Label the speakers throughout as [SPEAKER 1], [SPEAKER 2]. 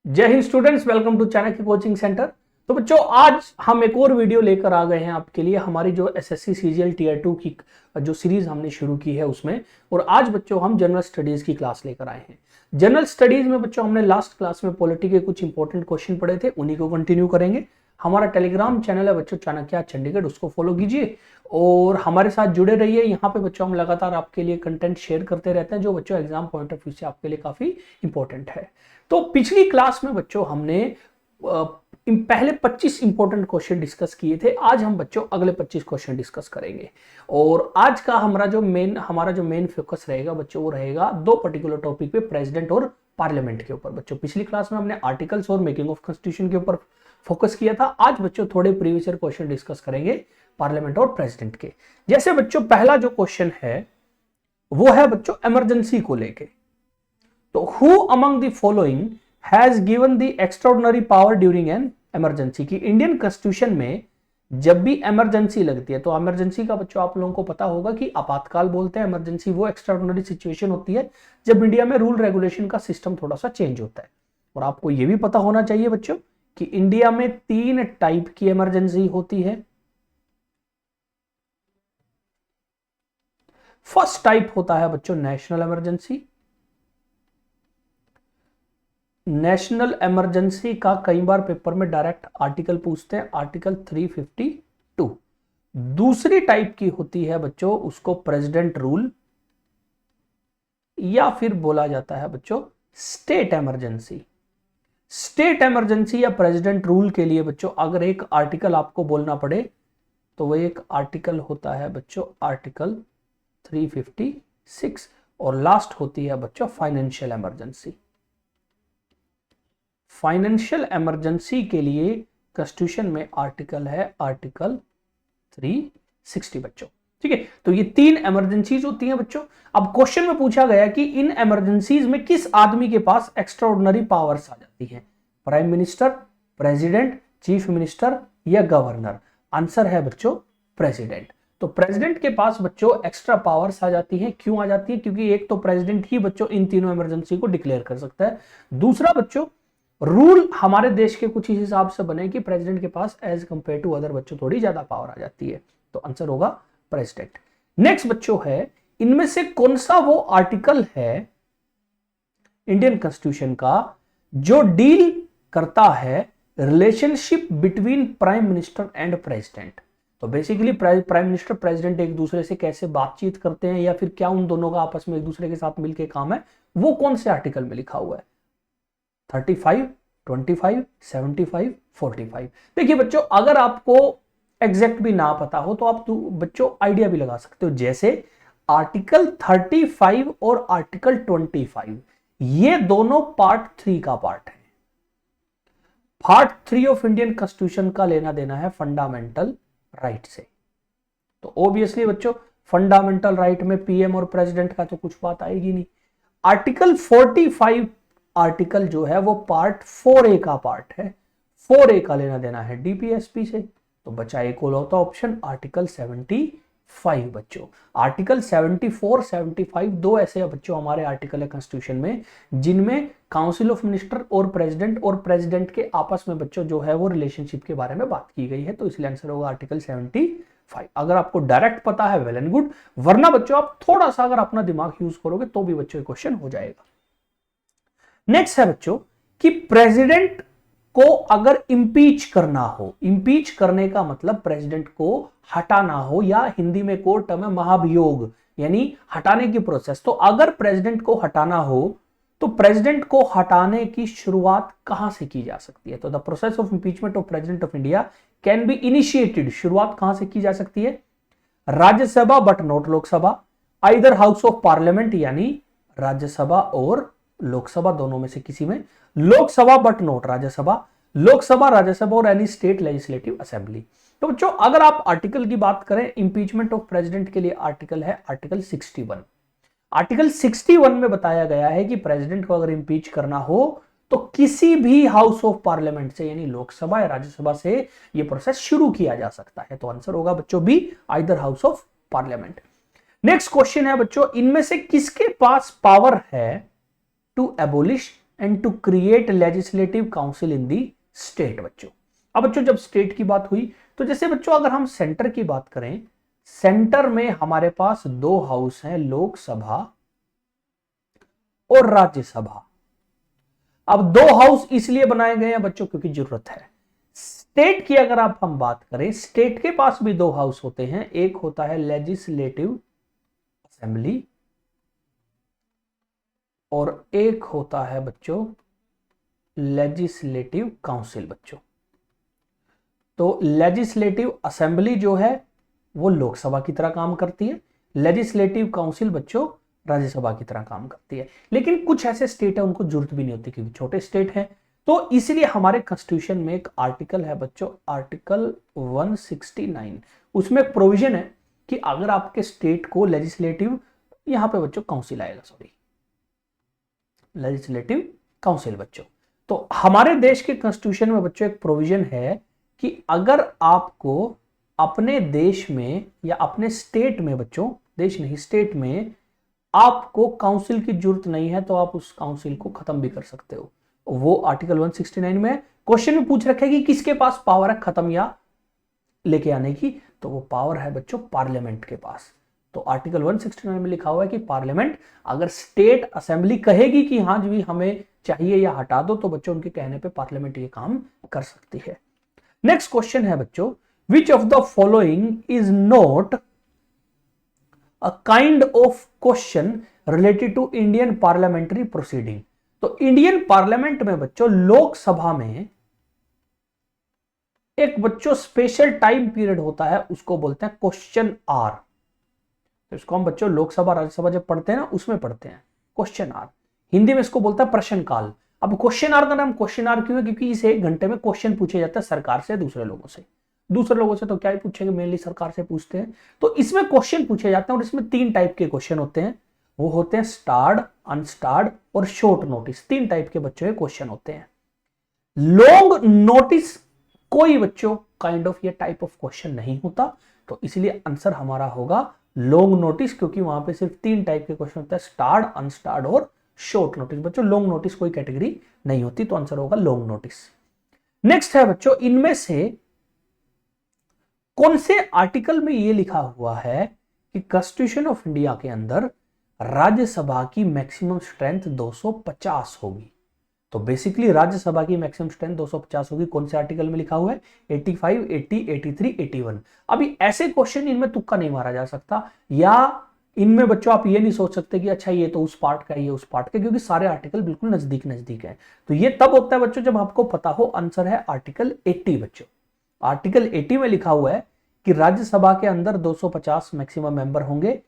[SPEAKER 1] जय हिंद students, welcome to Chanakya coaching centre. तो बच्चों, आज हम एक और वीडियो लेकर आ गए हैं आपके लिए। हमारी जो एसएससी सीजीएल टीयर 2 की जो सीरीज हमने शुरू की है उसमें, और आज बच्चों हम जनरल स्टडीज की क्लास लेकर आए हैं। जनरल स्टडीज में बच्चों हमने लास्ट क्लास में पॉलिटी के कुछ इंपॉर्टेंट क्वेश्चन पढ़े थे, उन्हीं को कंटिन्यू करेंगे। हमारा टेलीग्राम चैनल है बच्चों चाणक्य चंडीगढ़, उसको फॉलो कीजिए और हमारे साथ जुड़े रहिए। यहाँ पे बच्चों हम लगातार आपके लिए कंटेंट शेयर करते रहते हैं जो बच्चों एग्जाम पॉइंट ऑफ व्यू से आपके लिए काफी इंपॉर्टेंट है। तो पिछली क्लास में बच्चों हमने पहले 25 इंपॉर्टेंट क्वेश्चन डिस्कस किए थे। आज हम बच्चों अगले 25 क्वेश्चन डिस्कस करेंगे और आज का हमारा जो मेन फोकस रहेगा बच्चों, वो रहेगा दो पर्टिकुलर टॉपिक पे, प्रेसिडेंट और पार्लियामेंट के ऊपर। बच्चों पिछली क्लास में हमने आर्टिकल्स और मेकिंग ऑफ कॉन्स्टिट्यूशन के ऊपर फोकस किया था। आज बच्चों थोड़े प्रीवियस ईयर क्वेश्चन डिस्कस करेंगे पार्लियामेंट और प्रेसिडेंट के। जैसे बच्चों पहला जो क्वेश्चन है वो है बच्चों इमरजेंसी को लेके। तो who among the following has given the extraordinary power during an emergency? की इंडियन कॉन्स्टिट्यूशन में जब भी इमरजेंसी लगती है, तो इमरजेंसी का बच्चों आप लोगों को पता होगा कि आपातकाल बोलते हैं। इमरजेंसी वो एक्स्ट्राऑर्डिनरी सिचुएशन होती है जब इंडिया में रूल रेगुलेशन का सिस्टम थोड़ा सा चेंज होता है। और आपको यह भी पता होना चाहिए बच्चों कि इंडिया में 3 टाइप की इमरजेंसी होती है। फर्स्ट टाइप होता है बच्चों नेशनल इमरजेंसी। नेशनल इमरजेंसी का कई बार पेपर में डायरेक्ट आर्टिकल पूछते हैं, आर्टिकल 352। दूसरी टाइप की होती है बच्चों, उसको प्रेसिडेंट रूल या फिर बोला जाता है बच्चों स्टेट इमरजेंसी। स्टेट इमरजेंसी या प्रेसिडेंट रूल के लिए बच्चों अगर एक आर्टिकल आपको बोलना पड़े तो वह एक आर्टिकल होता है बच्चों आर्टिकल 356, और लास्ट होती है बच्चों फाइनेंशियल इमरजेंसी। फाइनेंशियल इमरजेंसी के लिए कॉन्स्टिट्यूशन में आर्टिकल है आर्टिकल 360 बच्चों। ठीक है, तो ये 3 इमरजेंसीज होती हैं बच्चों। अब क्वेश्चन में पूछा गया कि इन इमरजेंसीज में किस आदमी के पास एक्स्ट्राऑर्डिनरी पावर्स आ जाती हैं? Prime minister, president, chief minister या गवर्नर? आंसर है बच्चों प्रेसिडेंट। तो प्रेसिडेंट के पास बच्चों एक्स्ट्रा पावर्स आ जाती हैं। क्यों आ जाती है? क्योंकि एक तो प्रेसिडेंट ही बच्चों इन तीनों इमरजेंसी को डिक्लेयर कर सकता है। दूसरा बच्चों, रूल हमारे देश के कुछ इस हिसाब से बने कि प्रेसिडेंट के पास एज कंपेयर टू अदर बच्चों थोड़ी ज्यादा पावर आ जाती है। तो आंसर होगा प्रेसिडेंट। नेक्स्ट बच्चों है, इनमें से कौन सा वो आर्टिकल है इंडियन कॉन्स्टिट्यूशन का जो डील करता है relationship between prime minister and president? तो बेसिकली प्राइम मिनिस्टर प्रेसिडेंट एक दूसरे से कैसे बातचीत करते हैं या फिर क्या उन दोनों का आपस में एक दूसरे के साथ मिलकर काम है, वो कौन से आर्टिकल में लिखा हुआ है? 35, 25, 75, 45। देखिए बच्चों, अगर आपको एग्जैक्ट भी ना पता हो तो आप बच्चों आइडिया भी लगा सकते हो। जैसे आर्टिकल 35 और आर्टिकल 25 ये दोनों पार्ट 3 का पार्ट है। पार्ट 3 ऑफ इंडियन कॉन्स्टिट्यूशन का लेना देना है फंडामेंटल राइट से। तो ऑब्वियसली बच्चों फंडामेंटल राइट में पीएम और प्रेसिडेंट का तो कुछ बात आएगी नहीं। आर्टिकल 45 आर्टिकल जो है वो पार्ट 4A का पार्ट है। 4A का लेना देना है डीपीएसपी से। तो बचा एक और होता ऑप्शन आर्टिकल 75 बच्चों। आर्टिकल 74, 75 दो ऐसे बच्चों हमारे आर्टिकल है कॉन्स्टिट्यूशन में जिनमें काउंसिल ऑफ मिनिस्टर और प्रेसिडेंट के आपस में बच्चों जो है वो रिलेशनशिप के बारे में बात की गई है। तो इसलिए आंसर होगा आर्टिकल 75। अगर आपको डायरेक्ट पता है वेल एंड गुड, वरना बच्चों आप थोड़ा सा अगर अपना दिमाग यूज करोगे तो भी बच्चों क्वेश्चन हो जाएगा। नेक्स्ट है बच्चों कि प्रेसिडेंट को अगर इंपीच करना हो, इंपीच करने का मतलब प्रेसिडेंट को हटाना हो, या हिंदी में कोर्ट टर्म है महाभियोग, यानी हटाने की प्रोसेस। तो अगर प्रेसिडेंट को हटाना हो तो प्रेसिडेंट को हटाने की शुरुआत कहां से की जा सकती है? तो the process of impeachment of president of India can be initiated. शुरुआत कहां से की जा सकती है? Rajya Sabha but not Lok Sabha, either house of parliament यानी राज्यसभा और लोकसभा दोनों में से किसी में, लोकसभा बट नॉट राज्यसभा, लोकसभा, राज्यसभा और एनी स्टेट लेजिस्लेटिव असेंबली। तो बच्चों अगर आप आर्टिकल की बात करें इंपीचमेंट ऑफ प्रेसिडेंट के लिए, आर्टिकल है आर्टिकल 61। आर्टिकल 61 में बताया गया है कि प्रेसिडेंट को अगर इंपीच करना हो तो किसी भी हाउस ऑफ पार्लियामेंट से यानी लोकसभा या राज्यसभा से यह प्रोसेस शुरू किया जा सकता है। तो आंसर होगा बच्चों B, either house of parliament. Next question है बच्चों, इनमें से किसके पास पावर है to abolish and to create legislative council in the state बच्चों। अब बच्चों जब स्टेट की बात हुई तो जैसे बच्चों अगर हम सेंटर की बात करें, सेंटर में हमारे पास दो हाउस हैं, लोकसभा और राज्यसभा। अब दो हाउस इसलिए बनाए गए हैं बच्चों क्योंकि जरूरत है। स्टेट की अगर आप हम बात करें, स्टेट के पास भी दो हाउस होते हैं, एक होता है लेजिस्लेटिव असेंबली और एक होता है बच्चों लेजिस्लेटिव काउंसिल बच्चों। तो लेजिस्लेटिव असेंबली जो है वो लोकसभा की तरह काम करती है, लेजिस्लेटिव काउंसिल बच्चों राज्यसभा की तरह काम करती है। लेकिन कुछ ऐसे स्टेट है उनको जरूरत भी नहीं होती क्योंकि छोटे स्टेट हैं। तो इसलिए हमारे कॉन्स्टिट्यूशन में एक आर्टिकल है बच्चों, आर्टिकल 169। उसमें एक प्रोविजन है कि अगर आपके स्टेट को लेजिस्लेटिव, यहां पे बच्चों काउंसिल आएगा, सॉरी लेजिस्लेटिव काउंसिल बच्चों। तो हमारे देश के कॉन्स्टिट्यूशन में बच्चों एक प्रोविजन है कि अगर आपको अपने देश में या अपने स्टेट में बच्चों, देश नहीं स्टेट में आपको काउंसिल की जरूरत नहीं है तो आप उस काउंसिल को खत्म भी कर सकते हो। वो आर्टिकल 169 में क्वेश्चन में पूछ रखा है कि किसके पास पावर है खत्म या लेके आने की, तो वो पावर है बच्चों पार्लियामेंट के पास। तो आर्टिकल 169 में लिखा हुआ है कि पार्लियामेंट अगर स्टेट असेंबली कहेगी कि हाँ जी हमें चाहिए या हटा दो, तो बच्चों उनके कहने पे पार्लियामेंट ये काम कर सकती है। नेक्स्ट क्वेश्चन है बच्चों, which of the following is not a kind of question related to Indian parliamentary proceeding. तो इंडियन पार्लियामेंट में बच्चों लोकसभा में एक बच्चों स्पेशल टाइम पीरियड होता है, उसको बोलते हैं क्वेश्चन आर। तो इसको हम बच्चों लोकसभा राज्यसभा जब पढ़ते हैं ना उसमें पढ़ते हैं क्वेश्चन आर। हिंदी में इसको बोलता है प्रश्न काल। अब क्वेश्चन आर का नाम क्वेश्चन आर क्यों है? क्योंकि इस एक घंटे में क्वेश्चन पूछे जाते हैं सरकार से, दूसरे लोगों से तो क्या ही पूछेंगे, मेनली सरकार से पूछते हैं। तो इसमें क्वेश्चन पूछे जाते हैं और इसमें तीन टाइप के क्वेश्चन होते हैं। वो होते हैं स्टार्ड, अनस्टार्ड और शॉर्ट नोटिस। तीन टाइप के बच्चों के क्वेश्चन होते हैं। लॉन्ग नोटिस कोई बच्चों काइंड ऑफ ये टाइप ऑफ क्वेश्चन नहीं होता, तो इसलिए आंसर हमारा होगा लॉन्ग नोटिस, क्योंकि वहां पे सिर्फ तीन टाइप के क्वेश्चन होते हैं, स्टार्ड, अनस्टार्ड और शॉर्ट नोटिस। बच्चों लॉन्ग नोटिस कोई कैटेगरी नहीं होती, तो आंसर होगा लॉन्ग नोटिस। नेक्स्ट है बच्चों, इनमें से कौन से आर्टिकल में यह लिखा हुआ है कि कॉन्स्टिट्यूशन ऑफ इंडिया के अंदर राज्यसभा की मैक्सिमम स्ट्रेंथ 250 होगी? तो बेसिकली राज्यसभा की मैक्सिमम स्ट्रेंथ 250 होगी। कौन से आर्टिकल में लिखा हुआ है? 85, 80, 83, 81। अभी ऐसे क्वेश्चन इनमें तुक्का नहीं मारा जा सकता, या इनमें बच्चों आप ये नहीं सोच सकते कि अच्छा ये तो उस पार्ट का, ये उस पार्ट का, क्योंकि सारे आर्टिकल बिल्कुल नजदीक नजदीक हैं। तो ये तब होता है बच्चों जब आपको पता हो। आंसर है आर्टिकल 80 बच्चों। आर्टिकल 80 में लिखा हुआ है कि राज्यसभा के अंदर 250 मैक्सिमम मेंबर होंगे,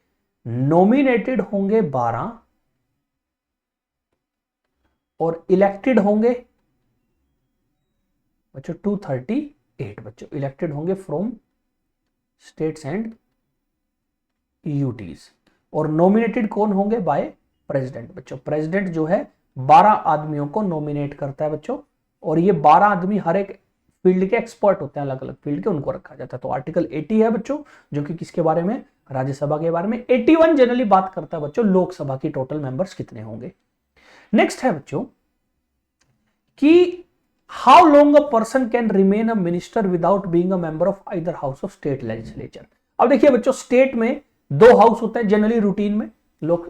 [SPEAKER 1] नॉमिनेटेड होंगे 12 और इलेक्टेड होंगे बच्चों 238 बच्चों। इलेक्टेड होंगे फ्रॉम स्टेट्स एंड यूटीज। और नॉमिनेटेड कौन होंगे? बाय प्रेसिडेंट बच्चों। प्रेसिडेंट जो है 12 आदमियों को नॉमिनेट करता है बच्चों, और ये 12 आदमी हर एक फील्ड के एक्सपर्ट होते हैं, अलग अलग फील्ड के, उनको रखा जाता है। तो आर्टिकल 80 है बच्चों, जो कि किसके बारे में? राज्यसभा के बारे में। 81 जनरली बात करता है बच्चों लोकसभा की टोटल मेंबर्स कितने होंगे। नेक्स्ट है बच्चों कि how long a person can remain a minister without being a member of either house of state legislature. अब देखिए बच्चों, स्टेट में दो हाउस होते हैं जनरली रूटीन में, लोग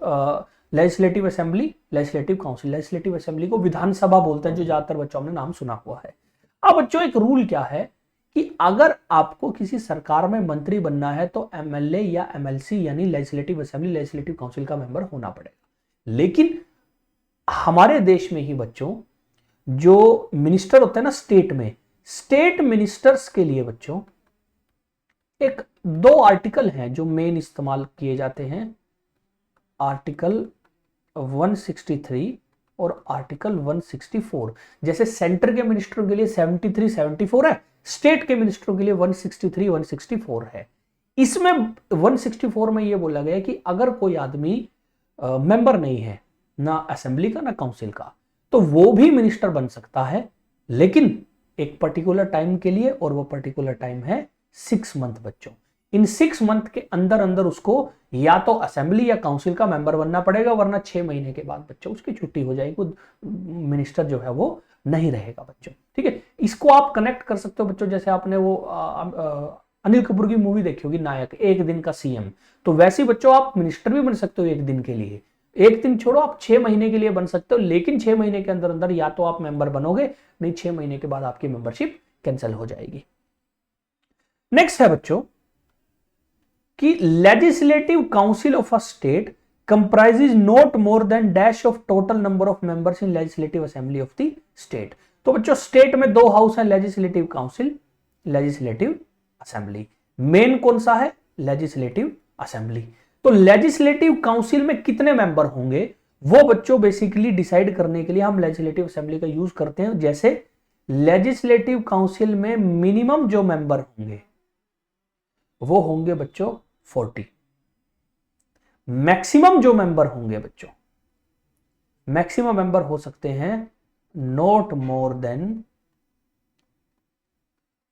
[SPEAKER 1] legislative assembly, legislative council. Legislative assembly को विधानसभा बोलते हैं, जो ज्यादातर बच्चों ने नाम सुना हुआ है। अब बच्चों एक रूल क्या है कि अगर आपको किसी सरकार में मंत्री बनना है तो एमएलए या एमएलसी यानी लेजिस्लेटिव असेंबली, लेजिस्लेटिव काउंसिल का मेंबर होना पड़ेगा। लेकिन हमारे देश में ही बच्चों जो मिनिस्टर होते हैं ना स्टेट में, स्टेट मिनिस्टर्स के लिए बच्चों एक दो आर्टिकल हैं जो मेन इस्तेमाल किए जाते हैं, आर्टिकल 163 और आर्टिकल 164। जैसे सेंटर के मिनिस्टरों के लिए 73, 74 है, स्टेट के मिनिस्टरों के लिए 163, 164 है। इसमें 164 में यह बोला गया कि अगर कोई आदमी मेंबर नहीं है ना असेंबली का ना काउंसिल का, तो वो भी मिनिस्टर बन सकता है, लेकिन एक पर्टिकुलर टाइम के लिए, और वो पर्टिकुलर टाइम है 6 मंथ बच्चों। इन 6 मंथ के अंदर अंदर उसको या तो असेंबली या काउंसिल का मेंबर बनना पड़ेगा, वरना 6 महीने के बाद बच्चों उसकी छुट्टी हो जाएगी, मिनिस्टर जो है वो नहीं रहेगा बच्चों। ठीक है, इसको आप कनेक्ट कर सकते हो बच्चों, जैसे आपने वो अनिल कपूर की मूवी देखी होगी नायक, एक दिन का सीएम, तो वैसे बच्चों आप मिनिस्टर भी बन सकते हो एक दिन के लिए। एक दिन छोड़ो, आप 6 महीने के लिए बन सकते हो, लेकिन 6 महीने के अंदर अंदर या तो आप मेंबर बनोगे, नहीं 6 महीने के बाद आपकी मेंबरशिप कैंसिल हो जाएगी। नेक्स्ट है बच्चों कि legislative council of a state comprises not more than dash of total number of members in legislative assembly of the state. तो बच्चों स्टेट में 2 हाउस है, legislative council, legislative assembly. Main कौन सा है? Legislative assembly. तो लेजिस्लेटिव काउंसिल में कितने मेंबर होंगे वो बच्चों बेसिकली डिसाइड करने के लिए हम लेजिस्लेटिव असेंबली का यूज करते हैं। जैसे लेजिस्लेटिव काउंसिल में मिनिमम जो मेंबर होंगे वो होंगे बच्चों 40। मैक्सिमम जो मेंबर होंगे बच्चों, मैक्सिमम मेंबर हो सकते हैं not more than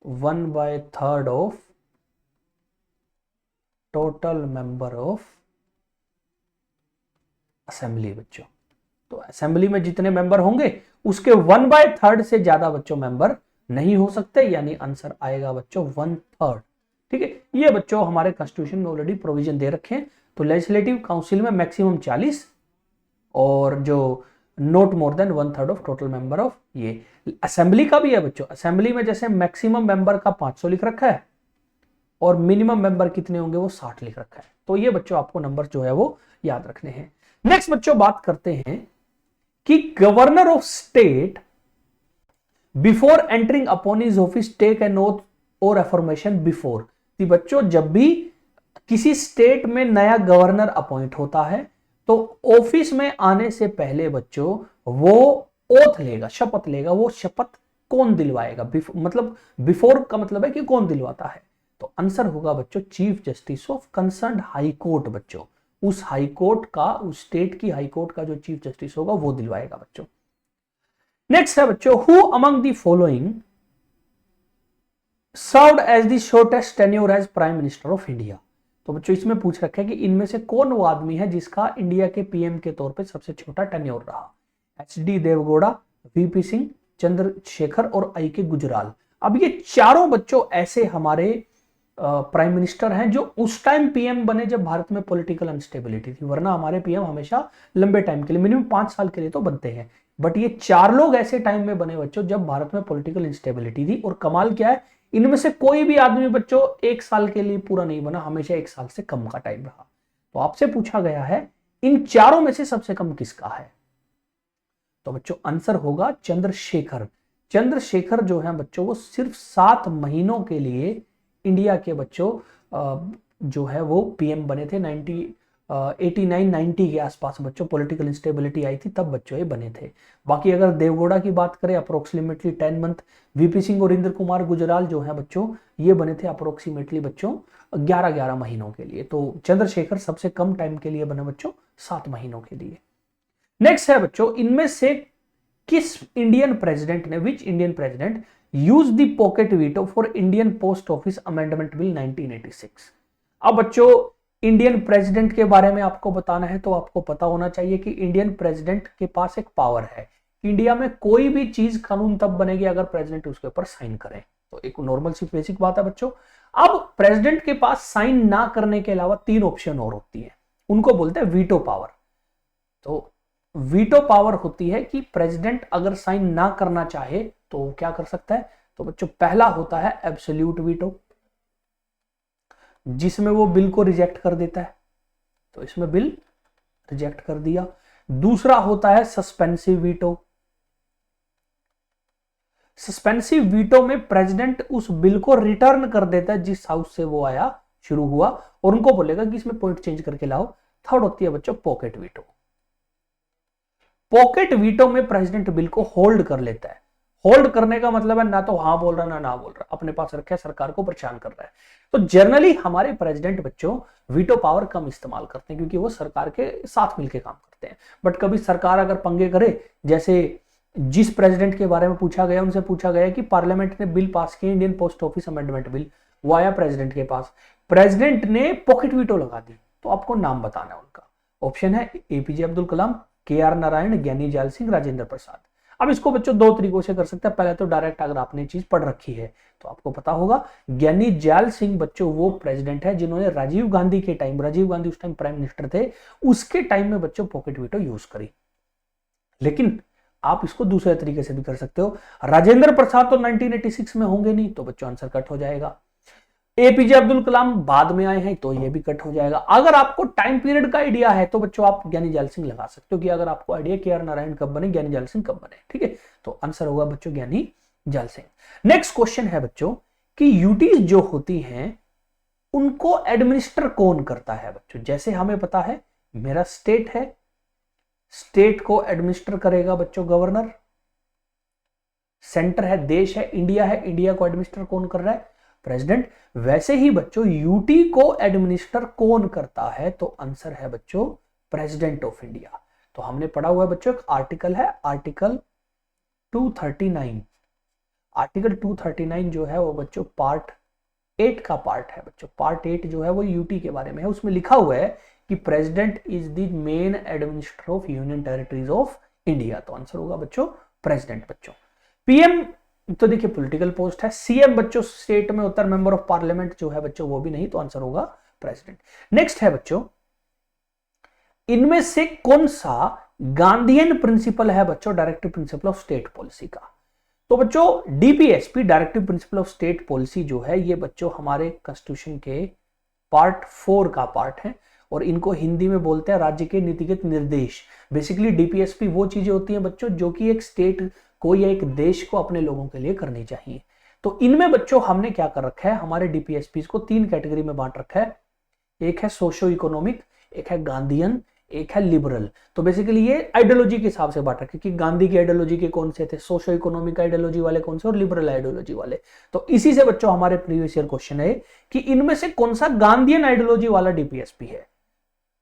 [SPEAKER 1] 1/3 of total member of assembly बच्चों। तो असेंबली में जितने मेंबर होंगे उसके 1/3 से ज्यादा बच्चों मेंबर नहीं हो सकते, यानी आंसर आएगा बच्चों 1/3। ठीक है, ये बच्चों हमारे कॉन्स्टिट्यूशन में ऑलरेडी प्रोविजन दे रखे हैं। तो लेजिस्लेटिव काउंसिल में मैक्सिमम 40 और जो not more than 1/3 of total member of ये। असेंबली का भी है बच्चों, असेंबली में जैसे मैक्सिमम मेंबर का 500 लिख रखा है और मिनिमम मेंबर कितने होंगे वो 60 लिख रखा है। तो ये बच्चों आपको नंबर जो है वो याद रखने हैं। नेक्स्ट बच्चों बात करते हैं कि governor of state before entering upon his office take an oath और अफर्मेशन बिफोर। बच्चों जब भी किसी स्टेट में नया गवर्नर अपॉइंट होता है तो ऑफिस में आने से पहले बच्चों वो ओथ लेगा, शपथ लेगा। वो शपथ कौन दिलवाएगा? मतलब बिफोर का मतलब है कि कौन दिलवाता है। तो आंसर होगा बच्चों chief justice of concerned high court. बच्चों उस हाई कोर्ट का, उस स्टेट की हाई कोर्ट का जो चीफ जस्टिस होगा वो दिलवाएगा बच्चों। नेक्स्ट है बच्चों who among the following served as the shortest tenure as prime minister of India. तो बच्चों इसमें पूछ रखा है कि इनमें से कौन वो आदमी है जिसका इंडिया के पीएम के तौर पे सबसे छोटा टेन्योर रहा। एचडी देवगौड़ा, वीपी सिंह, चंद्रशेखर और आई के गुजराल। अब ये चारों बच्चों ऐसे हमारे प्राइम मिनिस्टर हैं जो उस टाइम पीएम बने जब भारत में पॉलिटिकल अनस्टेबिलिटी थी, वरना हमारे पीएम हमेशा लंबे टाइम के लिए, मिनिमम 5 साल के लिए तो बनते हैं। बट ये 4 लोग ऐसे टाइम में बने बच्चों जब भारत में पॉलिटिकल इंस्टेबिलिटी थी। और कमाल क्या है, इनमें से कोई भी आदमी बच्चों 1 साल के लिए पूरा नहीं बना, हमेशा 1 साल से कम का टाइम रहा। तो आपसे पूछा गया है इन चारों में से सबसे कम किसका है? तो बच्चों आंसर होगा चंद्रशेखर। चंद्रशेखर जो है बच्चों वो सिर्फ 7 महीनों के लिए इंडिया के बच्चों जो है वो पीएम बने थे। 89-90 के आसपास बच्चों पॉलिटिकल इंस्टेबिलिटी आई थी, तब बच्चों ये बने थे। बाकी अगर देवगौड़ा की बात करें अप्रोक्सीमेटली 10 मंथ, वीपी सिंह और इंद्र कुमार गुजराल जो है बच्चों ये बने थे अप्रोक्सीमेटली बच्चों 11-11 महीनों के लिए। तो चंद्रशेखर सबसे कम टाइम के लिए बने बच्चों 7 महीनों के लिए। नेक्स्ट है बच्चों इनमें से किस इंडियन प्रेसिडेंट ने, which Indian president use the pocket veto for Indian post office amendment bill 1986। अब बच्चों इंडियन प्रेसिडेंट के बारे में आपको बताना है तो आपको पता होना चाहिए कि इंडियन प्रेसिडेंट के पास एक पावर है। इंडिया में कोई भी चीज कानून तब बनेगी अगर प्रेसिडेंट उसके ऊपर साइन करे। तो एक नॉर्मल सी बेसिक बात है बच्चों। अब प्रेसिडेंट के पास साइन ना करने के अलावा 3 ऑप्शन और होती है, उनको बोलते हैं वीटो पावर। तो वीटो पावर होती है कि प्रेसिडेंट अगर साइन ना करना चाहे तो क्या कर सकता है। तो बच्चों पहला होता है एब्सोल्यूट वीटो, जिसमें वो बिल को रिजेक्ट कर देता है। तो इसमें बिल रिजेक्ट कर दिया। दूसरा होता है सस्पेंसिव वीटो। सस्पेंसिव वीटो में प्रेसिडेंट उस बिल को रिटर्न कर देता है जिस हाउस से वो आया, शुरू हुआ, और उनको बोलेगा कि इसमें पॉइंट चेंज करके लाओ। थर्ड होती है बच्चों पॉकेट वीटो। पॉकेट वीटो में प्रेसिडेंट बिल को होल्ड कर लेता है। होल्ड करने का मतलब है ना तो हाँ बोल रहा ना बोल रहा, अपने पास रखा है, सरकार को परेशान कर रहा है। तो जनरली हमारे प्रेसिडेंट बच्चों वीटो पावर कम इस्तेमाल करते हैं क्योंकि वो सरकार के साथ मिलकर काम करते हैं। बट कभी सरकार अगर पंगे करे, जैसे जिस प्रेसिडेंट के बारे में पूछा गया, उनसे पूछा गया कि पार्लियामेंट ने बिल पास किया Indian post office amendment bill, वो आया प्रेसिडेंट के पास, प्रेसिडेंट ने पॉकेट वीटो लगा दी, तो आपको नाम बताना है उनका। ऑप्शन है एपीजे अब्दुल कलाम, के आर नारायण, ज्ञानी जैल सिंह, राजेंद्र प्रसाद। अब इसको बच्चों दो तरीकों से कर सकते हैं। पहले तो डायरेक्ट अगर आपने चीज पढ़ रखी है तो आपको पता होगा ज्ञानी जैल सिंह बच्चों वो प्रेसिडेंट है जिन्होंने राजीव गांधी के टाइम, राजीव गांधी उस टाइम प्राइम मिनिस्टर थे, उसके टाइम में बच्चों पॉकेट वीटो यूज करी। लेकिन आप इसको दूसरे तरीके से भी कर सकते हो। राजेंद्र प्रसाद तो 1986 में होंगे नहीं, तो बच्चों आंसर कट हो जाएगा। एपीजे अब्दुल कलाम बाद में आए हैं, तो ये भी कट हो जाएगा। अगर आपको टाइम पीरियड का आइडिया है तो बच्चों आप ज्ञानी जैल सिंह लगा सकते हो, कि अगर आपको आइडिया के आर नारायण कब बने, ज्ञानी जैल सिंह कब बने, ठीक है, तो आंसर होगा बच्चों ज्ञानी जैल सिंह। नेक्स्ट क्वेश्चन है बच्चों कि यूटीज जो होती हैं उनको एडमिनिस्टर कौन करता है बच्चों। जैसे हमें पता है मेरा स्टेट है, स्टेट को एडमिनिस्टर करेगा बच्चों गवर्नर, सेंटर है, देश है, इंडिया को एडमिनिस्टर कौन कर रहा है, प्रेसिडेंट। वैसे ही बच्चों यूटी को एडमिनिस्टर कौन करता है, तो आंसर है बच्चों प्रेसिडेंट ऑफ इंडिया। तो हमने पढ़ा हुआ है बच्चों एक आर्टिकल है, आर्टिकल 239। आर्टिकल 239 जो है वो बच्चों पार्ट 8 का पार्ट है बच्चों। पार्ट 8 जो है वो यूटी के बारे में है। उसमें लिखा हुआ है कि president is the main administrator of union territories of India. तो आंसर होगा बच्चों प्रेसिडेंट बच्चों। पीएम तो देखिए पॉलिटिकल पोस्ट है। सीएम बच्चों स्टेट में होता है, मेंबर ऑफ पार्लियामेंट जो है बच्चों वो भी नहीं, तो आंसर होगा प्रेसिडेंट। नेक्स्ट है बच्चों इनमें से कौन सा गांधीयन प्रिंसिपल है बच्चों directive principle of state policy का। तो बच्चों DPSP directive principle of state policy जो है ये बच्चों हमारे कॉन्स्टिट्यूशन के पार्ट 4 का पार्ट है, और इनको हिंदी में बोलते हैं राज्य के नीतिगत निर्देश। बेसिकली डीपीएसपी वो चीजें होती हैं बच्चों जो कि एक स्टेट को या एक देश को अपने लोगों के लिए करनी चाहिए। तो इनमें बच्चों हमने क्या कर रखा है, हमारे डीपीएसपी को 3 कैटेगरी में बांट रखा है। एक है सोशो इकोनॉमिक, एक है गांधीयन, एक है लिबरल। तो बेसिकली ये आइडियोलॉजी के हिसाब से बांट रखे कि गांधी की आइडियोलॉजी के कौन से थे, सोशो इकोनॉमिक आइडियोलॉजी वाले कौन से और लिबरल आइडियोलॉजी वाले। तो इसी से बच्चों हमारे प्रीवियस ईयर क्वेश्चन है कि इनमें से कौन सा गांधीयन आइडियोलॉजी वाला डीपीएसपी है।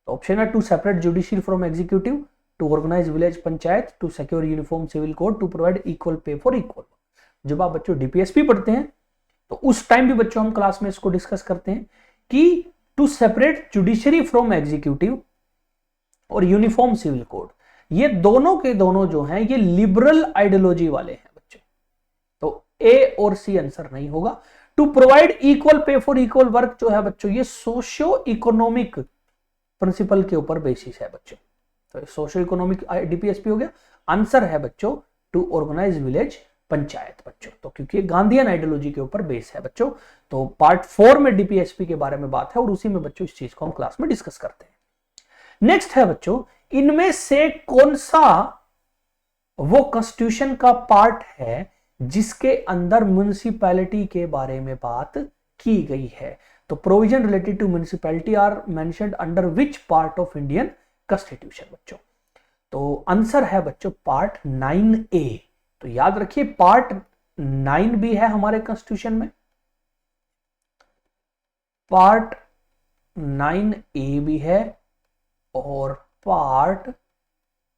[SPEAKER 1] तो ऑप्शन है to separate judicial from executive, to organise village panchayat, to secure uniform civil code, to provide equal pay for equal. जब आप बच्चों डीपीएसपी पढ़ते हैं तो उस टाइम भी बच्चों हम क्लास में इसको डिस्कस करते हैं कि to separate judiciary from executive और यूनिफॉर्म सिविल कोड, ये दोनों के दोनों जो हैं ये लिबरल आइडियोलॉजी वाले हैं बच्चों। तो ए और सी आंसर नहीं होगा। To provide equal pay for equal work जो है बच्चों ये सोशियो इकोनॉमिक प्रिंसिपल के ऊपर बेसिस है बच्चों। तो सोशियो इकोनॉमिक डीपीएसपी हो गया। आंसर है बच्चों टू ऑर्गेनाइज विलेज पंचायत बच्चों। तो क्योंकि गांधीयन आइडियोलॉजी के ऊपर बेस है बच्चों, तो पार्ट 4 में डीपीएसपी के बारे में बात है और उसी में बच्चों इस चीज को हम क्लास में डिस्कस करते हैं। नेक्स्ट है बच्चों इनमें से कौन सा वो कॉन्स्टिट्यूशन का पार्ट है जिसके अंदर म्युनिसिपैलिटी के बारे में बात की गई है। तो provision related to municipality are mentioned under which part of Indian constitution बच्चों। तो आंसर है बच्चों पार्ट 9A। तो याद रखिए पार्ट 9 भी है हमारे कॉन्स्टिट्यूशन में, पार्ट 9A भी है और पार्ट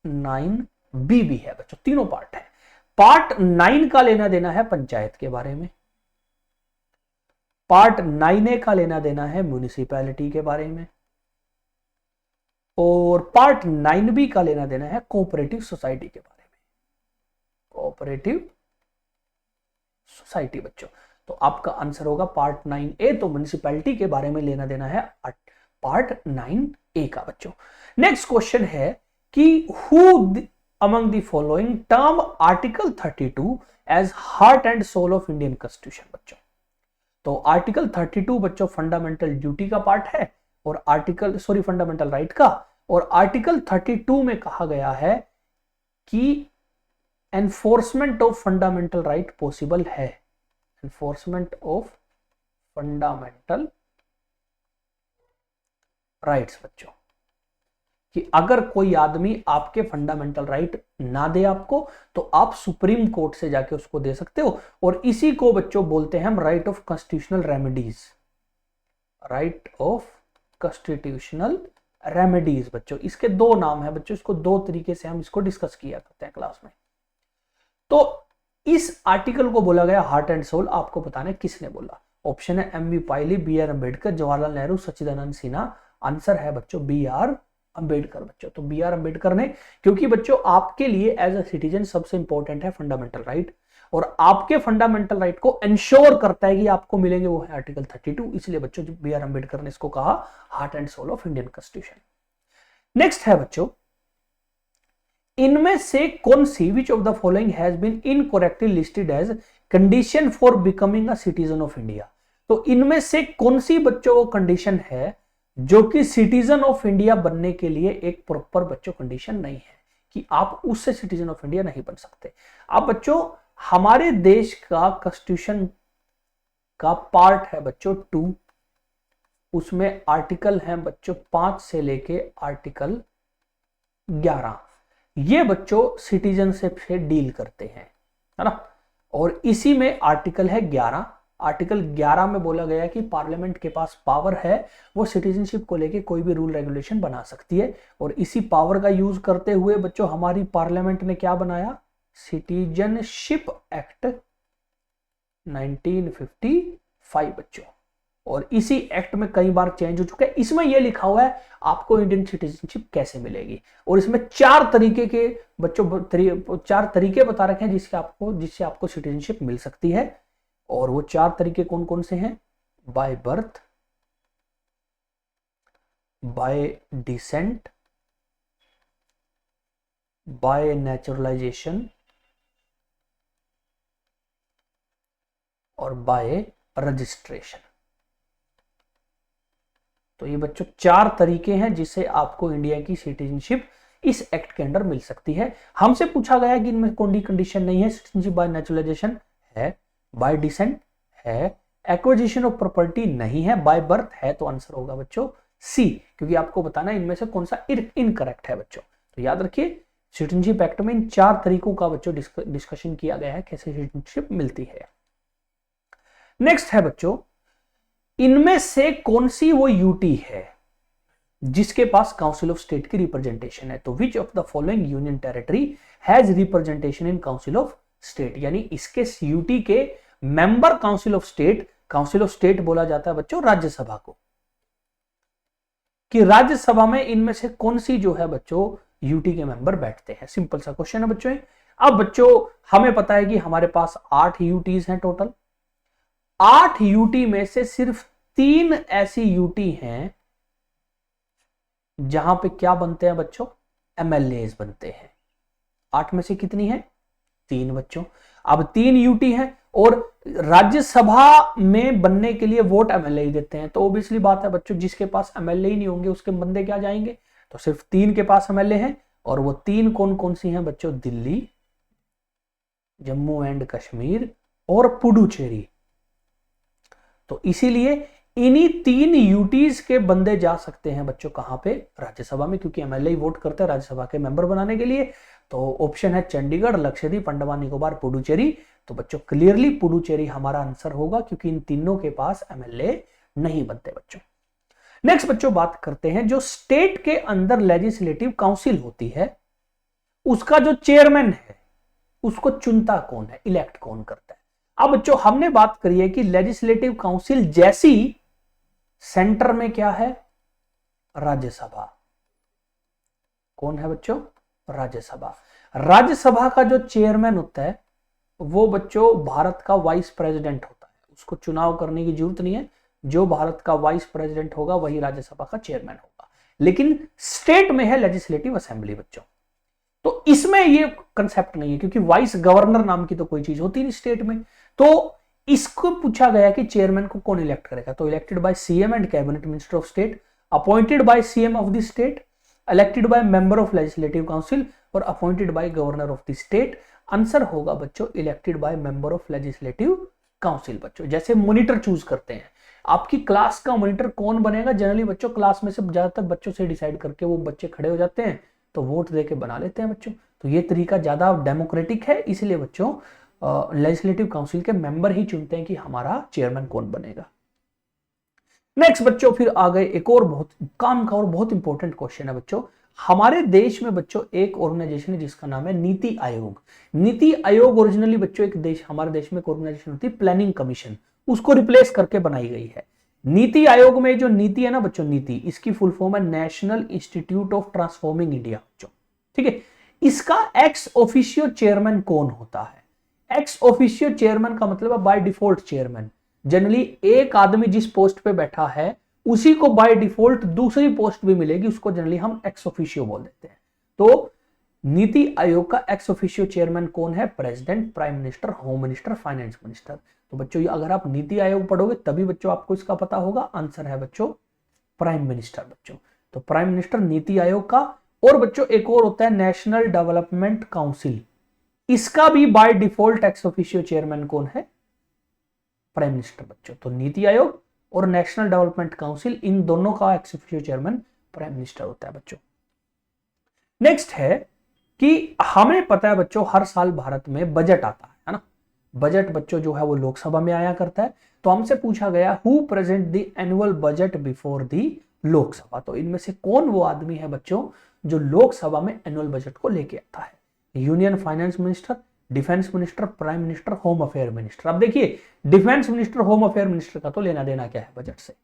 [SPEAKER 1] 9B भी है बच्चों, तीनों पार्ट है। पार्ट 9 का लेना देना है पंचायत के बारे में, पार्ट 9A का लेना देना है म्युनिसिपैलिटी के बारे में, और पार्ट 9B का लेना देना है कोऑपरेटिव सोसाइटी के बारे में, कोऑपरेटिव सोसाइटी बच्चों। तो आपका आंसर होगा पार्ट 9A। तो म्युनिसिपैलिटी के बारे में लेना देना है पार्ट 9A का बच्चों। नेक्स्ट क्वेश्चन है कि who among the following term article 32 as heart and soul of Indian constitution बच्चों। तो आर्टिकल 32 बच्चों फंडामेंटल ड्यूटी का पार्ट है और फंडामेंटल राइट का, और आर्टिकल 32 में कहा गया है कि enforcement of fundamental right possible है। एनफोर्समेंट ऑफ फंडामेंटल राइट्स बच्चों, कि अगर कोई आदमी आपके फंडामेंटल राइट ना दे आपको तो आप सुप्रीम कोर्ट से जाके उसको दे सकते हो, और इसी को बच्चों बोलते हैं हम right of constitutional remedies. Right of constitutional remedies बच्चों, इसके दो नाम है बच्चों, इसको दो तरीके से हम इसको डिस्कस किया करते हैं क्लास में। तो इस आर्टिकल को बोला गया हार्ट एंड सोल, आपको बताना है किसने बोला। ऑप्शन है M B Pylee, B R Ambedkar, Jawaharlal Nehru, Sachchidanand Sinha. Answer है बच्चों बी आर अम्बेडकर बच्चों। तो बी आर अम्बेडकर ने, क्योंकि बच्चों आपके लिए एज अ सिटीजन सबसे इंपॉर्टेंट है फंडामेंटल राइट, और आपके फंडामेंटल राइट को इंश्योर करता है कि आपको मिलेंगे, वो है आर्टिकल 32। इसलिए बच्चों बी आर अम्बेडकर ने इसको कहा heart and soul of Indian constitution. Next है बच्चों, इनमें से कौन सी, which of the following has been incorrectly listed as condition for becoming a citizen of India. तो इनमें से कौन सी बच्चों वो कंडीशन है जो कि सिटीजन ऑफ इंडिया बनने के लिए एक प्रॉपर बच्चों कंडीशन नहीं है, कि आप उससे सिटीजन ऑफ इंडिया नहीं बन सकते। अब बच्चों हमारे देश का कॉन्स्टिट्यूशन का पार्ट है बच्चों 2, उसमें आर्टिकल हैं बच्चों 5 से लेके आर्टिकल 11। ये बच्चों सिटीजनशिप से डील करते हैं, है ना। और इसी में आर्टिकल है 11। आर्टिकल 11 में बोला गया कि पार्लियामेंट के पास पावर है, वो सिटीजनशिप को लेके कोई भी रूल रेगुलेशन बना सकती है। और इसी पावर का यूज करते हुए बच्चों हमारी पार्लियामेंट ने क्या बनाया, सिटीजनशिप एक्ट 1955 बच्चों। और इसी एक्ट में कई बार चेंज हो चुका है। इसमें यह लिखा हुआ है आपको इंडियन सिटीजनशिप कैसे मिलेगी, और इसमें 4 तरीके के बच्चों 4 तरीके बता रखे हैं जिससे आपको सिटीजनशिप मिल सकती है। और वो 4 तरीके कौन कौन से हैं, by birth, bye decent, bye naturalisation और बाय रजिस्ट्रेशन। तो ये बच्चों 4 तरीके हैं जिससे आपको इंडिया की सिटीजनशिप इस एक्ट के अंदर मिल सकती है। हमसे पूछा गया कि इनमें कौन सी कंडीशन नहीं है, सिटीजनशिप बाय नेचुरलाइजेशन है, बाय डिसेंट है, एक्विजिशन ऑफ प्रॉपर्टी नहीं है, बाय बर्थ है। तो आंसर होगा बच्चों सी, क्योंकि आपको बताना इनमें से कौन सा इनकरेक्ट है बच्चों। तो याद रखिए सिटीजनशिप एक्ट में इन 4 तरीकों का बच्चों डिस्कशन किया गया है कैसे सिटीजनशिप मिलती है। नेक्स्ट है बच्चों, इनमें से कौन सी वो यूटी है जिसके पास काउंसिल ऑफ स्टेट की रिप्रेजेंटेशन है। तो विच of the following union territory has representation in council of state, यानी इसके यूटी के मेंबर काउंसिल ऑफ स्टेट बोला जाता है बच्चों राज्यसभा को, कि राज्यसभा में इनमें से कौन सी जो है बच्चों यूटी के मेंबर बैठते हैं। सिंपल सा क्वेश्चन है बच्चों। अब बच्चों हमें पता है कि हमारे पास 8 यूटीज हैं टोटल। 8 यूटी में से सिर्फ 3 ऐसी यूटी हैं जहां पे क्या बनते हैं बच्चों, एमएलए बनते हैं। 8 में से कितनी है, 3 बच्चों। अब 3 यूटी हैं और राज्यसभा में बनने के लिए वोट एमएलए देते हैं। तो ओबियसली बात है बच्चों जिसके पास एमएलए ही नहीं होंगे उसके बंदे क्या जाएंगे। तो सिर्फ 3 के पास एमएलए हैं, और वो 3 कौन कौन सी हैं बच्चों, दिल्ली, जम्मू एंड कश्मीर और पुडुचेरी। तो इसीलिए इन्हीं 3 यूटीज के बंदे जा सकते हैं बच्चों कहां पे, राज्यसभा में, क्योंकि एमएलए वोट करते हैं राज्यसभा के मेंबर बनाने के लिए। तो ऑप्शन है चंडीगढ़, लक्षद्वीप, अंडमान निकोबार, पुडुचेरी। तो बच्चों क्लियरली पुडुचेरी हमारा आंसर होगा, क्योंकि इन तीनों के पास एमएलए नहीं बनते बच्चों। नेक्स्ट बच्चों बात करते हैं, जो स्टेट के अंदर लेजिस्लेटिव काउंसिल होती है उसका जो चेयरमैन है उसको चुनता कौन है, इलेक्ट कौन करता है। अब बच्चों हमने बात करी है कि लेजिस्लेटिव काउंसिल जैसी सेंटर में क्या है, राज्यसभा। कौन है बच्चों, राज्यसभा। राज्यसभा का जो चेयरमैन होता है वो बच्चों भारत का वाइस प्रेसिडेंट होता है, उसको चुनाव करने की जरूरत नहीं है। जो भारत का वाइस प्रेसिडेंट होगा वही राज्यसभा का चेयरमैन होगा। लेकिन स्टेट में है लेजिस्लेटिव असेंबली बच्चों, तो इसमें ये कंसेप्ट नहीं है, क्योंकि वाइस गवर्नर नाम की तो कोई चीज होती नहीं स्टेट में। तो इसको पूछा गया कि चेयरमैन को कौन इलेक्ट करेगा। तो elected by CM and cabinet minister of state, appointed by CM of the state, elected by member of legislative council और appointed by governor of the state. Answer होगा बच्चों elected by member of legislative council बच्चों। जैसे monitor choose करते हैं, आपकी class का monitor कौन बनेगा, जनरली बच्चों क्लास में से ज्यादातर बच्चों से डिसाइड करके वो बच्चे खड़े हो जाते हैं, तो वोट देके बना लेते हैं बच्चों। तो ये तरीका ज्यादा डेमोक्रेटिक है, इसलिए बच्चों लेजिस्लेटिव काउंसिल के मेंबर ही चुनते हैं कि हमारा चेयरमैन कौन बनेगा। नेक्स्ट बच्चों फिर आ गए एक और बहुत काम का और बहुत इंपॉर्टेंट क्वेश्चन है बच्चों। हमारे देश में बच्चों एक ऑर्गेनाइजेशन है जिसका नाम है नीति आयोग। नीति आयोग ओरिजिनली बच्चों हमारे देश में एक ऑर्गेनाइजेशन होती है प्लानिंग कमीशन, उसको रिप्लेस करके बनाई गई है। नीति आयोग में जो नीति है ना बच्चों, नीति, इसकी फुल फॉर्म है national institute of transforming India बच्चों, ठीक है। इसका एक्स ऑफिशियो चेयरमैन कौन होता है? एक्स ऑफिशियो चेयरमैन का मतलब है बाय डिफॉल्ट चेयरमैन। जनरली एक आदमी जिस पोस्ट पे बैठा है उसी को बाय डिफॉल्ट दूसरी पोस्ट भी मिलेगी, उसको जनरली हम एक्स ऑफिशियो बोल देते हैं। तो नीति आयोग का एक्स ऑफिशियो चेयरमैन कौन है? President, prime minister, home minister, finance minister. तो बच्चों अगर आप नीति आयोग पढ़ोगे तभी बच्चों आपको इसका पता होगा। आंसर है बच्चों प्राइम मिनिस्टर बच्चों। तो प्राइम मिनिस्टर नीति आयोग का। और बच्चों एक और होता है नेशनल डेवलपमेंट काउंसिल, इसका भी by default ex officio chairman कौन है? प्राइम मिनिस्टर बच्चों। तो नीति आयोग और नेशनल डेवलपमेंट काउंसिल, इन दोनों का ex officio chairman prime minister होता है बच्चों। नेक्स्ट है कि हमें पता है बच्चों हर साल भारत में बजट आता है ना। बजट बच्चों जो है वो लोकसभा में आया करता है। तो हमसे पूछा गया who present the annual budget before the Lok Sabha. तो इनमें से कौन वो आदमी है बच्चों जो लोकसभा में एनुअल बजट को लेके आता है? Union finance minister, defence minister, prime minister, home affair minister. अब देखिए defence minister, home affair minister का तो लेना देना क्या है बजट से,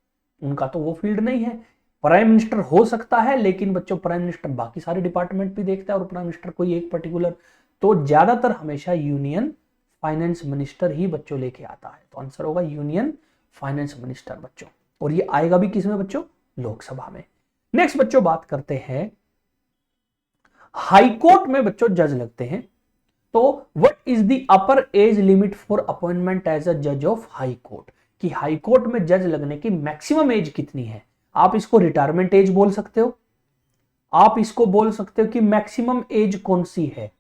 [SPEAKER 1] उनका तो वो फील्ड नहीं है। प्राइम मिनिस्टर हो सकता है लेकिन बच्चों प्राइम मिनिस्टर बाकी सारे डिपार्टमेंट भी देखता है और प्राइम मिनिस्टर कोई एक पर्टिकुलर, तो ज्यादातर हमेशा यूनियन फाइनेंस मिनिस्टर ही बच्चों लेके आता है। तो आंसर होगा यूनियन फाइनेंस मिनिस्टर बच्चों। और ये आएगा भी किसमें बच्चों? लोकसभा में। नेक्स्ट बच्चों बात करते हैं हाईकोर्ट में बच्चों जज लगते हैं। तो what is the upper age limit for appointment as a जज ऑफ हाई कोर्ट? कि हाई कोर्ट में जज लगने की मैक्सिमम एज कितनी है? आप इसको रिटायरमेंट एज बोल सकते हो, आप इसको बोल सकते हो कि मैक्सिमम एज कौन सी है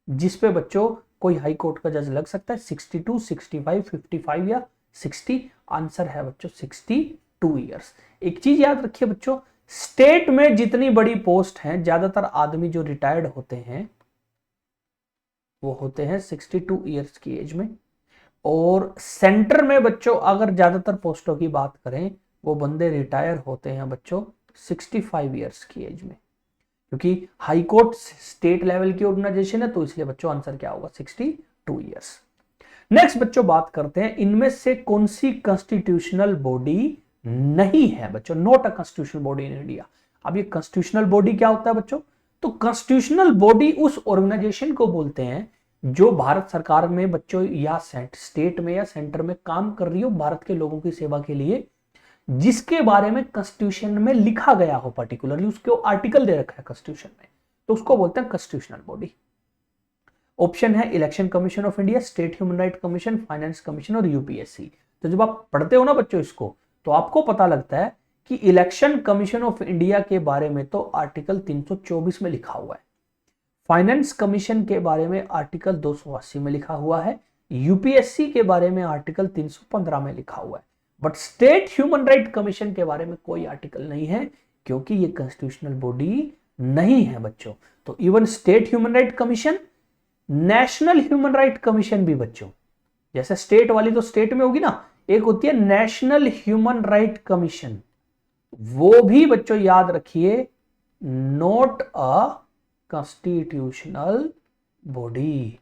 [SPEAKER 1] जिसपे बच्चों कोई हाई कोर्ट का जज लग सकता है। 62, 65, 55 या 60? आंसर है बच्चों 62 ईयर्स। एक चीज याद रखिए बच्चों, स्टेट में जितनी बड़ी पोस्ट है ज्यादातर आदमी जो रिटायर्ड होते हैं वो होते हैं 62 ईयर्स की एज में। और सेंटर में बच्चों अगर ज्यादातर पोस्टों की बात करें वो बंदे रिटायर होते हैं बच्चों 65 ईयर्स की एज में, क्योंकि हाई कोर्ट स्टेट लेवल की ऑर्गेनाइजेशन है। तो इसलिए बच्चों आंसर क्या होगा? 62 ईयर्स। नेक्स्ट बच्चों बात करते हैं इनमें से कौन सी कॉन्स्टिट्यूशनल बॉडी नहीं है बच्चों, not a constitutional body in India. अब ये कॉन्स्टिट्यूशनल बॉडी क्या होता है बच्चों? तो कॉन्स्टिट्यूशनल बॉडी उस ऑर्गेनाइजेशन को बोलते हैं जो भारत सरकार में बच्चों या स्टेट में या सेंटर में काम कर रही हो भारत के लोगों की सेवा के लिए, जिसके बारे में कॉन्स्टिट्यूशन में लिखा गया हो, पर्टिकुलरली उसके आर्टिकल दे रखा है कॉन्स्टिट्यूशन में, तो उसको बोलते हैं कॉन्स्टिट्यूशनल बॉडी। ऑप्शन है election commission of India, state human right commission, finance commission और यूपीएससी। तो जब आप पढ़ते हो ना बच्चों इसको तो आपको पता लगता है कि इलेक्शन कमीशन ऑफ इंडिया के बारे में तो आर्टिकल 324 में लिखा हुआ है, फाइनेंस कमीशन के बारे में आर्टिकल 280 में लिखा हुआ है, यूपीएससी के बारे में आर्टिकल 315 में लिखा हुआ है, but state human right commission के बारे में कोई आर्टिकल नहीं है क्योंकि ये कॉन्स्टिट्यूशनल बॉडी नहीं है बच्चों। तो even state human right commission, national human right commission भी बच्चों, जैसे स्टेट वाली तो स्टेट में होगी ना, एक होती है नेशनल ह्यूमन राइट कमीशन, वो भी बच्चों याद रखिए नॉट अ कॉन्स्टिट्यूशनल बॉडी।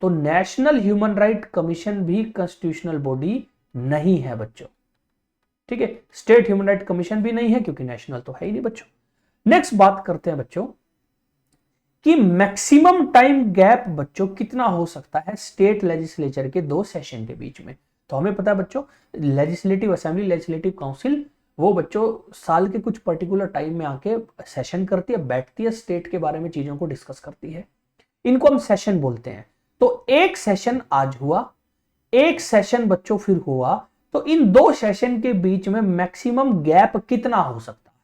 [SPEAKER 1] तो नेशनल ह्यूमन राइट कमीशन भी कॉन्स्टिट्यूशनल बॉडी नहीं है बच्चों, ठीक है। स्टेट ह्यूमन राइट कमीशन भी नहीं है क्योंकि नेशनल तो है ही नहीं बच्चों। नेक्स्ट बात करते हैं बच्चों कि मैक्सिमम टाइम गैप बच्चों कितना हो सकता है स्टेट लेजिस्लेचर के 2 सेशन के बीच में। तो हमें पता है बच्चों लेजिस्लेटिव असेंबली, लेजिस्लेटिव काउंसिल, वो बच्चों साल के कुछ पर्टिकुलर टाइम में आके सेशन करती है, बैठती है, स्टेट के बारे में चीजों को डिस्कस करती है, इनको हम सेशन बोलते हैं। तो एक सेशन आज हुआ, एक सेशन बच्चों फिर हुआ, तो इन 2 सेशन के बीच में मैक्सिमम गैप कितना हो सकता है?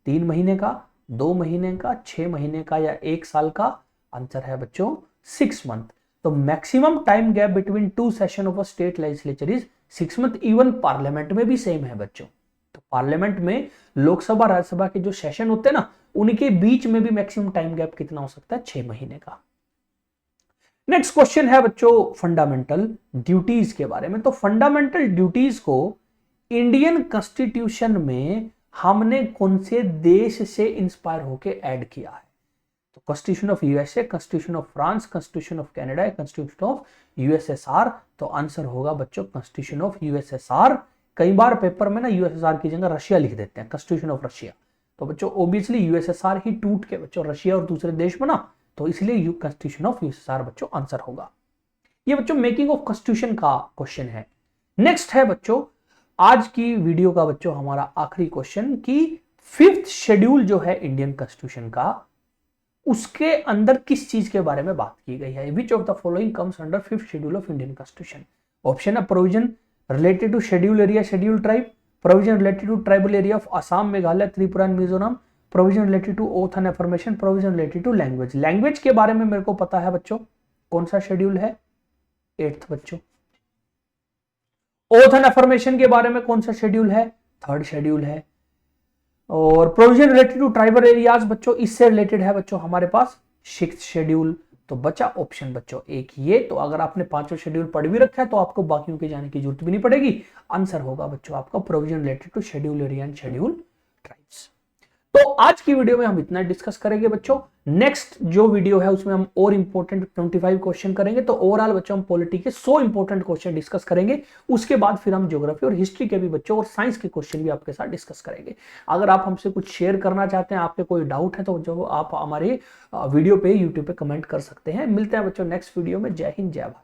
[SPEAKER 1] 3 महीने का, 2 महीने का, 6 महीने का या 1 साल का? आंसर है बच्चों 6 मंथ। तो maximum time gap between 2 session of a state legislature is 6 month. Even parliament में भी सेम है बच्चों। तो पार्लियामेंट में लोकसभा राज्यसभा के जो सेशन होते हैं ना, उनके बीच में भी मैक्सिमम टाइम गैप कितना हो सकता है? 6 महीने का। नेक्स्ट क्वेश्चन है बच्चों फंडामेंटल ड्यूटीज के बारे में। तो फंडामेंटल ड्यूटीज को इंडियन कॉन्स्टिट्यूशन में हमने कौन से देश से इंस्पायर होकर ऐड किया है? तो constitution of USA, constitution of France, constitution of Canada, constitution of USSR. तो आंसर होगा बच्चों कॉन्स्टिट्यूशन ऑफ यूएसएसआर। कई बार पेपर में ना यूएसएसआर की जगह रशिया लिख देते हैं, कॉन्स्टिट्यूशन ऑफ रशिया। तो बच्चों ऑब्वियसली यूएसएसआर ही टूट के बच्चों रशिया और दूसरे देश बना, तो इसलिए कॉन्स्टिट्यूशन ऑफ यूएसएसआर बच्चों आंसर होगा। ये बच्चों मेकिंग ऑफ कॉन्स्टिट्यूशन का क्वेश्चन है। नेक्स्ट है बच्चों आज की वीडियो का बच्चों हमारा आखिरी क्वेश्चन कि 5th शेड्यूल जो है इंडियन कॉन्स्टिट्यूशन का, उसके अंदर किस चीज के बारे में बात की गई है। Which of the following comes under 5th schedule of Indian constitution. Option है provision related to schedule area schedule tribe, provision related to tribal area of Assam Meghalaya Tripura and Mizoram, provision related to oath and affirmation, provision related to language. Language के बारे में मेरे को पता है बच्चों कौन सा शेड्यूल है, 8th बच्चों। ओथ एंड अफर्मेशन के बारे में कौन सा शेड्यूल है, 3rd शेड्यूल है। और provision related to tribal areas बच्चों इससे रिलेटेड है बच्चों हमारे पास 6th शेड्यूल। तो बचा ऑप्शन बच्चों एक ये। तो अगर आपने 5वां शेड्यूल पढ़ भी रखा है तो आपको बाकियों के जाने की जरूरत भी नहीं पड़ेगी। आंसर होगा बच्चों आपका provision related to schedule area and schedule tribes. तो आज की वीडियो में हम इतना डिस्कस करेंगे बच्चों। नेक्स्ट जो वीडियो है उसमें हम और इंपॉर्टेंट 25 क्वेश्चन करेंगे। तो ओवरऑल बच्चों हम पॉलिटी के 100 इंपॉर्टेंट क्वेश्चन डिस्कस करेंगे। उसके बाद फिर हम ज्योग्राफी और हिस्ट्री के भी बच्चों और साइंस के क्वेश्चन भी आपके साथ डिस्कस करेंगे। अगर आप हमसे कुछ शेयर करना चाहते हैं, आपके कोई डाउट है, तो जो आप हमारे वीडियो पे यूट्यूब पे कमेंट कर सकते हैं। मिलते हैं बच्चों नेक्स्ट वीडियो में। जय हिंद जय भारत।